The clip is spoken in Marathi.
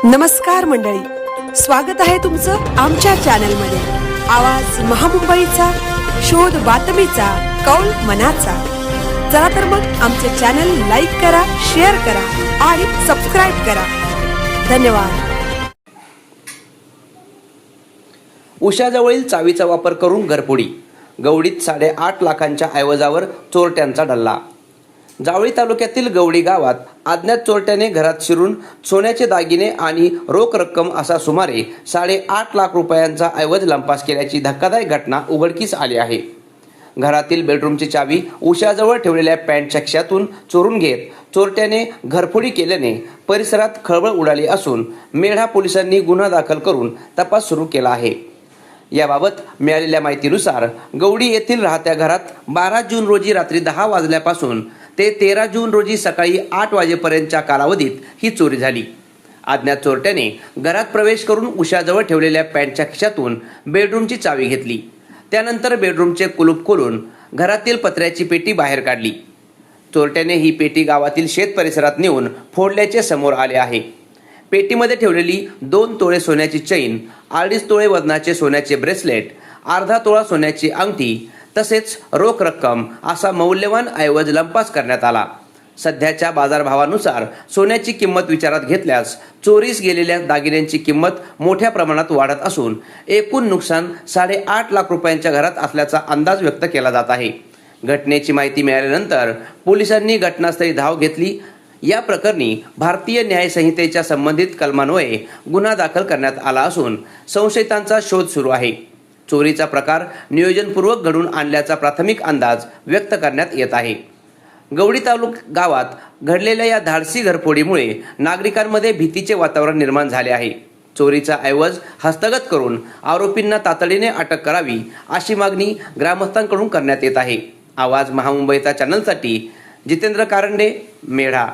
नमस्कार मंडळी, स्वागत आहे तुमचं आमच्या चॅनलमध्ये। आवाज महामुंबईचा, शोध बातमीचा, कौल मनाचा। चला तर मग आमचे चॅनल लाईक करा, शेअर करा आणि सबस्क्राइब करा। धन्यवाद। उशाजवळील चावीचा वापर करून घरफोडी। गवडीत 8.5 लाखांच्या ऐवजावर चोरट्यांचा डल्ला। जावळी तालुक्यातील गवडी गावात अज्ञात चोरट्याने घरात शिरून सोन्याचे दागिने आणि रोख रक्कम असा सुमारे 8.5 लाख रुपयांचा ऐवज लंपास केल्याची धक्कादायक घटना उघडकीस आली आहे। घरातील बेडरूमची चावी उशाजवळ ठेवलेल्या पॅन्टच्या खिशातून चोरून घेत चोरट्याने घरफोडी केल्याने परिसरात खळबळ उडाली असून मेढा पोलिसांनी गुन्हा दाखल करून तपास सुरू केला आहे। याबाबत मिळालेल्या माहितीनुसार गवडी येथील राहत्या घरात 12 जून रोजी रात्री 10 वाजल्यापासून ते 13 जून रोजी सकाळी 8 वाजेपर्यंतच्या कालावधीत ही चोरी झाली। अज्ञात चोरट्याने घरात प्रवेश करून उशाजवळ ठेवलेल्या पॅन्टच्या खिशातून बेडरूमची चावी घेतली। त्यानंतर बेडरूमचे कुलूप खोलून घरातील पत्र्याची पेटी बाहेर काढली। चोरट्याने ही पेटी गावातील शेत परिसरात नेऊन फोडल्याचे समोर आले आहे। पेटीमध्ये ठेवलेली 2 तोळे सोन्याची चैन, 2.5 तोळे वजनाचे सोन्याचे ब्रेसलेट, अर्धा तोळा सोन्याची अंगठी तसेच रोख रक्कम असा मौल्यवान ऐवज लंपास करण्यात आला। सध्याच्या बाजारभावानुसार सोन्याची किंमत विचारात घेतल्यास चोरीस गेलेल्या दागिन्यांची किंमत मोठ्या प्रमाणात वाढत असून एकूण नुकसान 8.5 लाख रुपयांच्या घरात असल्याचा अंदाज व्यक्त केला जात आहे। घटनेची माहिती मिळाल्यानंतर पोलिसांनी घटनास्थळी धाव घेतली। या प्रकरणी भारतीय न्याय संहितेच्या संबंधित कलमान्वये गुन्हा दाखल करण्यात आला असून संशयितांचा शोध सुरू आहे। चोरीचा प्रकार नियोजनपूर्वक घडून आणल्याचा प्राथमिक अंदाज व्यक्त करण्यात येत आहे। गवडी गावात घडलेल्या या धाडसी घरफोडीमुळे नागरिकांमध्ये भीतीचे वातावरण निर्माण झाले आहे। चोरीचा ऐवज हस्तगत करून आरोपींना तातडीने अटक करावी अशी मागणी ग्रामस्थांकडून करण्यात येत आहे। आवाज महामुंबईचा चॅनलसाठी जितेंद्र कारंडे, मेढा।